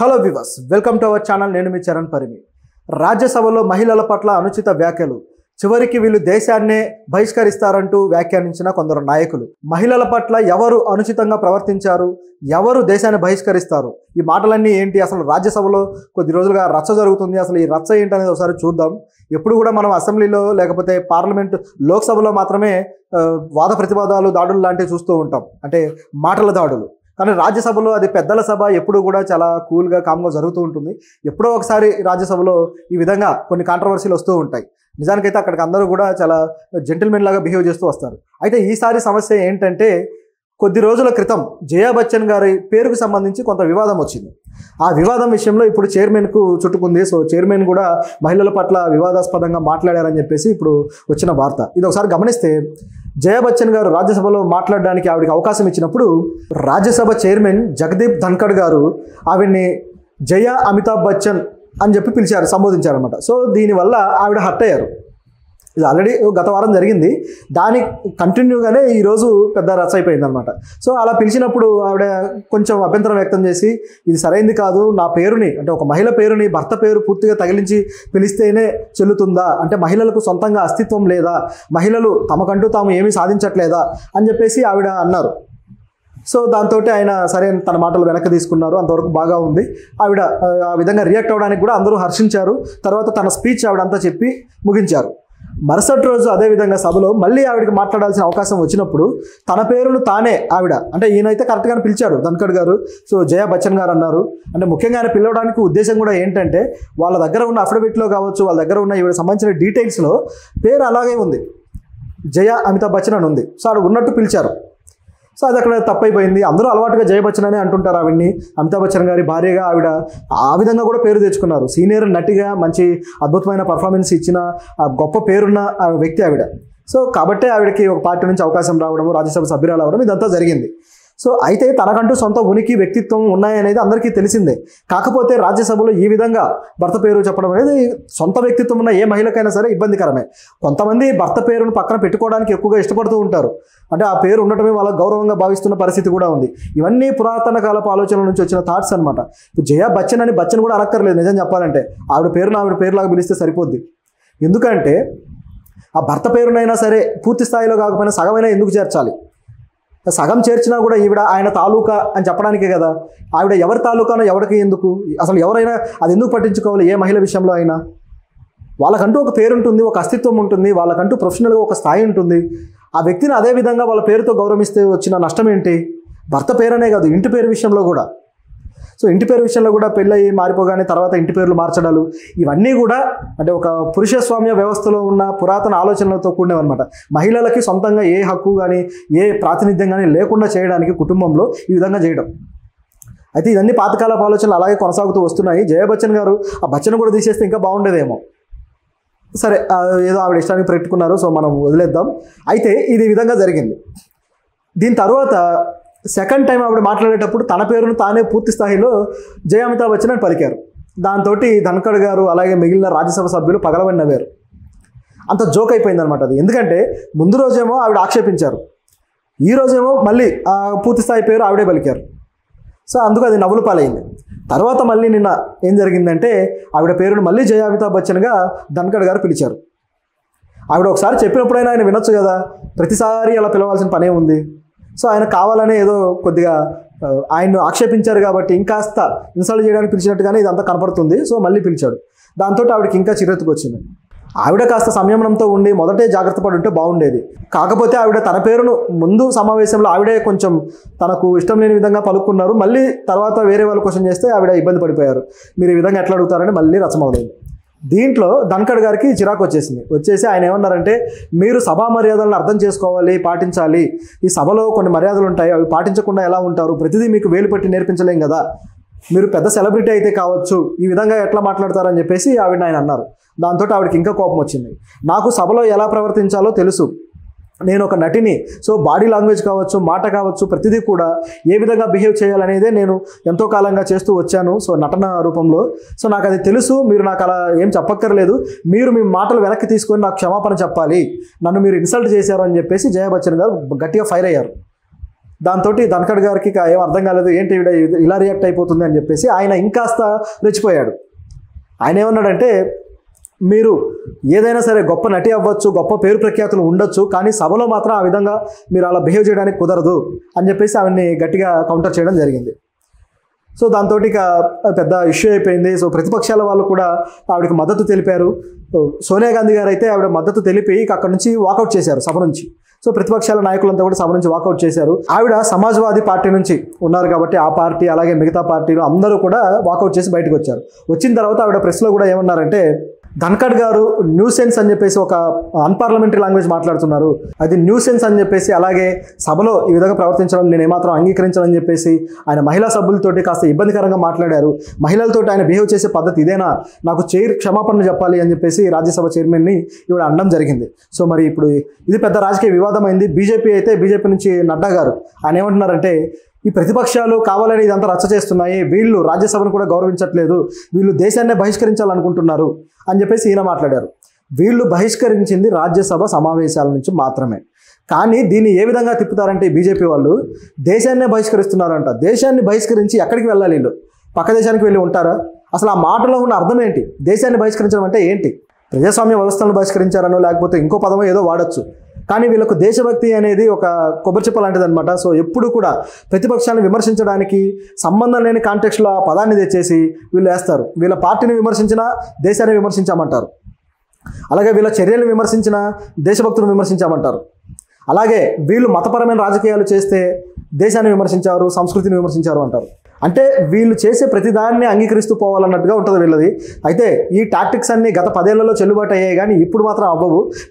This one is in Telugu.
Hello viewers, welcome to our channel. నేను మీ చరణ్ పరిమి. రాజ్యసభలో మహిళల పట్ల అనుచిత వ్యాఖ్యలు, చివరికి వీళ్ళు దేశాన్నే బహిష్కరిస్తారంటూ వ్యాఖ్యానించిన కొందరు నాయకులు. మహిళల పట్ల ఎవరు అనుచితంగా ప్రవర్తించారు, ఎవరు దేశాన్ని బహిష్కరిస్తారు, ఈ మాటలన్నీ ఏంటి, అసలు రాజ్యసభలో కొద్ది రోజులుగా రచ్చ జరుగుతుంది. అసలు ఈ రచ్చ ఏంటనేది ఒకసారి చూద్దాం. ఎప్పుడు కూడా మనం అసెంబ్లీలో లేకపోతే పార్లమెంట్ లోక్సభలో మాత్రమే వాద ప్రతివాదాలు, దాడులు లాంటివి చూస్తూ ఉంటాం, అంటే మాటల దాడులు. కానీ రాజ్యసభలో అది పెద్దల సభ, ఎప్పుడు కూడా చాలా కూల్గా కామ్గా జరుగుతూ ఉంటుంది. ఎప్పుడో ఒకసారి రాజ్యసభలో ఈ విధంగా కొన్ని కాంట్రవర్సీలు వస్తూ ఉంటాయి. నిజానికైతే అక్కడికి అందరూ కూడా చాలా జెంటిల్మెన్ లాగా బిహేవ్ చేస్తూ వస్తారు. అయితే ఈసారి సమస్య ఏంటంటే, కొద్ది రోజుల క్రితం జయా బచ్చన్ గారి పేరుకు సంబంధించి కొంత వివాదం వచ్చింది. ఆ వివాదం విషయంలో ఇప్పుడు చైర్మన్కు చుట్టుకుంది. సో చైర్మన్ కూడా మహిళల పట్ల వివాదాస్పదంగా మాట్లాడారని చెప్పేసి ఇప్పుడు వచ్చిన వార్త. ఇది ఒకసారి గమనిస్తే, జయా బచ్చన్ గారు రాజ్యసభలో మాట్లాడడానికి ఆవిడకి అవకాశం ఇచ్చినప్పుడు రాజ్యసభ చైర్మన్ జగదీప్ ధన్కడ్ గారు ఆవిడ్ని జయా అమితాబ్ బచ్చన్ అని చెప్పి పిలిచారు, సంబోధించారనమాట. సో దీనివల్ల ఆవిడ హర్ట్ అయ్యారు. ఇది ఆల్రెడీ గత వారం జరిగింది. దానికి కంటిన్యూగానే ఈరోజు పెద్ద రచ్చ అయిపోయింది అనమాట. సో అలా పిలిచినప్పుడు ఆవిడ కొంచెం అభ్యంతరం వ్యక్తం చేసి, ఇది సరైంది కాదు, నా పేరుని, అంటే ఒక మహిళ పేరుని భర్త పేరు పూర్తిగా తగిలించి పిలిస్తేనే చెల్లుతుందా, అంటే మహిళలకు సొంతంగా అస్తిత్వం లేదా, మహిళలు తమకంటూ తాము ఏమీ సాధించట్లేదా అని చెప్పేసి ఆవిడ అన్నారు. సో దాంతో ఆయన సరే తన మాటలు వెనక్కి తీసుకున్నారు. అంతవరకు బాగా ఉంది. ఆవిడ ఆ విధంగా రియాక్ట్ అవ్వడానికి కూడా అందరూ హర్షించారు. తర్వాత తన స్పీచ్ ఆవిడంతా చెప్పి ముగించారు. మరుసటి రోజు అదేవిధంగా సభలో మళ్ళీ ఆవిడకి మాట్లాడాల్సిన అవకాశం వచ్చినప్పుడు తన పేరును తానే ఆవిడ, అంటే ఈయనైతే కరెక్ట్గానే పిలిచాడు ధన్కడ్ గారు. సో జయా బచ్చన్ గారు అన్నారు. అంటే ముఖ్యంగా ఆయన పిలవడానికి ఉద్దేశం కూడా ఏంటంటే, వాళ్ళ దగ్గర ఉన్న అఫిడవిట్లో కావచ్చు, వాళ్ళ దగ్గర ఉన్న ఈవిడ సంబంధించిన డీటెయిల్స్లో పేరు అలాగే ఉంది, జయా అమితాబ్ బచ్చన్ అని ఉంది. సో ఆవిడ ఉన్నట్టు పిలిచారు. సో అది అక్కడ తప్పైపోయింది. అందరూ అలవాటుగా జయ బచ్చన్ అని అంటుంటారు ఆవిడ్ని. అమితాబ్ బచ్చన్ గారి భార్యగా ఆవిడ ఆ విధంగా కూడా పేరు తెచ్చుకున్నారు. సీనియర్ నటిగా మంచి అద్భుతమైన పర్ఫార్మెన్స్ ఇచ్చిన గొప్ప పేరున్న వ్యక్తి ఆవిడ. సో కాబట్టే ఆవిడకి ఒక పార్టీ నుంచి అవకాశం రావడము, రాజ్యసభ సభ్యురాలు అవ్వడం, ఇదంతా జరిగింది. సో అయితే తనకంటూ సొంత ఉనికి, వ్యక్తిత్వం ఉన్నాయనేది అందరికీ తెలిసిందే. కాకపోతే రాజ్యసభలో ఈ విధంగా భర్త పేరు చెప్పడం అనేది సొంత వ్యక్తిత్వం ఉన్న ఏ మహిళకైనా సరే ఇబ్బందికరమే. కొంతమంది భర్త పేరును పక్కన పెట్టుకోవడానికి ఎక్కువగా ఇష్టపడుతూ ఉంటారు. అంటే ఆ పేరు ఉండటమే వాళ్ళ గౌరవంగా భావిస్తున్న పరిస్థితి కూడా ఉంది. ఇవన్నీ పురాతన కాలపు ఆలోచనల నుంచి వచ్చిన థాట్స్ అనమాట. ఇప్పుడు జయా బచ్చన్ అని బచ్చన్ కూడా అనక్కర్లేదు. నిజం చెప్పాలంటే ఆవిడ పేరును ఆవిడ పేరులాగా పిలిస్తే సరిపోద్ది. ఎందుకంటే ఆ భర్త పేరునైనా సరే పూర్తి స్థాయిలో కాకపోయినా సగమైనా ఎందుకు చేర్చాలి? సగం చేర్చినా కూడా ఈవిడ ఆయన తాలూకా అని చెప్పడానికే కదా. ఆవిడ ఎవరి తాలూకానో ఎవరికి ఎందుకు, అసలు ఎవరైనా అది ఎందుకు పట్టించుకోవాలి? ఏ మహిళ విషయంలో అయినా వాళ్ళకంటూ ఒక పేరు ఉంటుంది, ఒక అస్తిత్వం ఉంటుంది, వాళ్ళకంటూ ప్రొఫెషనల్గా ఒక స్థాయి ఉంటుంది. ఆ వ్యక్తిని అదే విధంగా వాళ్ళ పేరుతో గౌరవిస్తే వచ్చిన నష్టం ఏంటి? భర్త పేరనే కాదు, ఇంటి పేరు విషయంలో కూడా. సో ఇంటి పేరు విషయంలో కూడా పెళ్ళయి మారిపోగానే తర్వాత ఇంటి పేర్లు మార్చడాలు, ఇవన్నీ కూడా అంటే ఒక పురుషస్వామ్య వ్యవస్థలో ఉన్న పురాతన ఆలోచనలతో కూడినవన్నమాట. మహిళలకి సొంతంగా ఏ హక్కు కానీ ఏ ప్రాతినిధ్యం కానీ లేకుండా చేయడానికి కుటుంబంలో ఈ విధంగా చేయడం. అయితే ఇవన్నీ పాతకాలపు ఆలోచనలు అలాగే కొనసాగుతూ వస్తున్నాయి. జయా బచ్చన్ గారు ఆ బచ్చన్ కూడా తీసేస్తే ఇంకా బాగుండేదేమో. సరే, ఏదో ఆవిడ ఇష్టానికి పెట్టుకున్నారు, సో మనం వదిలేద్దాం. అయితే ఇది విధంగా జరిగింది. దీని తర్వాత సెకండ్ టైం ఆవిడ మాట్లాడేటప్పుడు తన పేరును తానే పూర్తి స్థాయిలో జయ అమితాబ్ బచ్చన్ అని పలికారు. దాంతో ధన్కడ్ గారు అలాగే మిగిలిన రాజ్యసభ సభ్యులు పగలబడి నవ్వారు. అంత జోక్ అయిపోయింది అనమాట అది. ఎందుకంటే ముందు రోజేమో ఆవిడ ఆక్షేపించారు, ఈ రోజేమో మళ్ళీ పూర్తి స్థాయి పేరు ఆవిడే పలికారు. సో అందుకు అది నవ్వులు పాలైంది. తర్వాత మళ్ళీ నిన్న ఏం జరిగిందంటే, ఆవిడ పేరును మళ్ళీ జయ అమితాబ్ బచ్చన్గా ధన్కడ్ గారు పిలిచారు. ఆవిడ ఒకసారి చెప్పినప్పుడైనా ఆయన వినొచ్చు కదా, ప్రతిసారి అలా పిలవాల్సిన పనే ఉంది. సో ఆయన కావాలనే ఏదో కొద్దిగా ఆయన్ను ఆక్షేపించారు కాబట్టి ఇంకాస్త ఇన్సల్ట్ చేయడానికి పిలిచినట్టుగానే ఇదంతా కనపడుతుంది. సో మళ్ళీ పిలిచాడు. దాంతో ఆవిడకి ఇంకా చిరెత్తుకు వచ్చింది. ఆవిడ కాస్త సంయమనంతో ఉండి మొదటే జాగ్రత్త పడి ఉంటే బాగుండేది. కాకపోతే ఆవిడ తన పేరును ముందు సమావేశంలో ఆవిడే కొంచెం తనకు ఇష్టం లేని విధంగా పలుకున్నారు. మళ్ళీ తర్వాత వేరే వాళ్ళు క్వశ్చన్ చేస్తే ఆవిడ ఇబ్బంది పడిపోయారు. మీరు ఈ విధంగా ఎట్లా అడుగుతారని మళ్ళీ రచ్చమొదలైంది. దీంట్లో ధన్కడ్ గారికి చిరాకు వచ్చేసి ఆయన ఏమన్నారంటే, మీరు సభా మర్యాదలను అర్థం చేసుకోవాలి, పాటించాలి. ఈ సభలో కొన్ని మర్యాదలు ఉంటాయి, అవి పాటించకుండా ఎలా ఉంటారు? ప్రతిదీ మీకు వేలు పెట్టి నేర్పించలేం కదా, మీరు పెద్ద సెలబ్రిటీ అయితే కావచ్చు, ఈ విధంగా ఎట్లా మాట్లాడతారని చెప్పేసి ఆవిడ ఆయన అన్నారు. దాంతో ఆవిడకి ఇంకా కోపం వచ్చింది. నాకు సభలో ఎలా ప్రవర్తించాలో తెలుసు, నేను ఒక నటిని. సో బాడీ లాంగ్వేజ్ కావచ్చు, మాట కావచ్చు, ప్రతిదీ కూడా ఏ విధంగా బిహేవ్ చేయాలనేదే నేను ఎంతో కాలంగా చేస్తూ వచ్చాను, సో నటన రూపంలో. సో నాకు అది తెలుసు, మీరు నాకు అలా ఏం చెప్పక్కర్లేదు, మీరు మీ మాటలు వెనక్కి తీసుకొని నాకు క్షమాపణ చెప్పాలి, నన్ను మీరు ఇన్సల్ట్ చేశారు అని చెప్పేసి జయా బచ్చన్ గారు గట్టిగా ఫైర్ అయ్యారు. దాంతో ధన్ఖడ్ గారికి ఏం అర్థం కాలేదు, ఏంటి ఇలా రియాక్ట్ అయిపోతుంది అని చెప్పేసి ఆయన ఇంకాస్త రెచ్చిపోయాడు. ఆయన ఏమన్నాడంటే, మీరు ఏదైనా సరే గొప్ప నటి అవ్వచ్చు, గొప్ప పేరు ప్రఖ్యాతులు ఉండొచ్చు, కానీ సభలో మాత్రం ఆ విధంగా మీరు అలా బిహేవ్ చేయడానికి కుదరదు అని చెప్పేసి ఆవిడ్ని గట్టిగా కౌంటర్ చేయడం జరిగింది. సో దాంతో ఇక పెద్ద ఇష్యూ అయిపోయింది. సో ప్రతిపక్షాల వాళ్ళు కూడా ఆవిడకి మద్దతు తెలిపారు. సోనియా గాంధీ గారు అయితే ఆవిడ మద్దతు తెలిపి ఇక అక్కడ నుంచి వాకౌట్ చేశారు సభ నుంచి. సో ప్రతిపక్షాల నాయకులంతా కూడా సభ నుంచి వాకౌట్ చేశారు. ఆవిడ సమాజ్వాదీ పార్టీ నుంచి ఉన్నారు కాబట్టి ఆ పార్టీ అలాగే మిగతా పార్టీలు అందరూ కూడా వాకౌట్ చేసి బయటకు వచ్చారు. వచ్చిన తర్వాత ఆవిడ ప్రెస్లో కూడా ఏమన్నారంటే, ధన్ఖడ్ గారు న్యూసెన్స్ అని చెప్పేసి ఒక అన్పార్లమెంటరీ లాంగ్వేజ్ మాట్లాడుతున్నారు, అది న్యూసెన్స్ అని చెప్పేసి, అలాగే సభలో ఈ విధంగా ప్రవర్తించడం నేను ఏమాత్రం అంగీకరించాలని చెప్పేసి ఆయన మహిళా సభ్యులతోటి కాస్త ఇబ్బందికరంగా మాట్లాడారు. మహిళలతో ఆయన బిహేవ్ చేసే పద్ధతి ఇదేనా, నాకు క్షమాపణలు చెప్పాలి అని చెప్పేసి రాజ్యసభ చైర్మన్ని ఇవిడ అనడం జరిగింది. సో మరి ఇప్పుడు ఇది పెద్ద రాజకీయ వివాదమైంది. బీజేపీ నుంచి నడ్డా గారు ఆయన ఏమంటున్నారంటే, ఈ ప్రతిపక్షాలు కావాలని ఇదంతా రచ్చ చేస్తున్నాయి, వీళ్ళు రాజ్యసభను కూడా గౌరవించట్లేదు, వీళ్ళు దేశాన్నే బహిష్కరించాలనుకుంటున్నారు అని చెప్పేసి ఈయన మాట్లాడారు. వీళ్ళు బహిష్కరించింది రాజ్యసభ సమావేశాల నుంచి మాత్రమే. కానీ దీన్ని ఏ విధంగా తిప్పుతారంటే బీజేపీ వాళ్ళు దేశాన్నే బహిష్కరిస్తున్నారంట. దేశాన్ని బహిష్కరించి ఎక్కడికి వెళ్ళాలి? వీళ్ళు పక్క దేశానికి వెళ్ళి ఉంటారా? అసలు ఆ మాటలో ఉన్న అర్థం ఏంటి? దేశాన్ని బహిష్కరించడం అంటే ఏంటి? ప్రజాస్వామ్య వ్యవస్థలను బహిష్కరించారనో లేకపోతే ఇంకో పదమో ఏదో వాడచ్చు. కానీ వీళ్ళకు దేశభక్తి అనేది ఒక కొబ్బరి చెప్ప లాంటిది అనమాట. సో ఎప్పుడు కూడా ప్రతిపక్షాలను విమర్శించడానికి సంబంధం లేని కాంటెక్స్లో ఆ పదాన్ని తెచ్చేసి వీళ్ళు వేస్తారు. వీళ్ళ పార్టీని విమర్శించినా దేశాన్ని విమర్శించామంటారు, అలాగే వీళ్ళ చర్యలను విమర్శించినా దేశభక్తులను విమర్శించామంటారు. అలాగే వీళ్ళు మతపరమైన రాజకీయాలు చేస్తే దేశాన్ని విమర్శించారు, సంస్కృతిని విమర్శించారు అంటారు. అంటే వీళ్ళు చేసే ప్రతిదాన్ని అంగీకరిస్తూ పోవాలన్నట్టుగా ఉంటుంది వీళ్ళది. అయితే ఈ టాక్టిక్స్ అన్నీ గత 10 ఏళ్లలో చెల్లుబాటు అయ్యాయి, కానీ ఇప్పుడు మాత్రం అవ్వవు.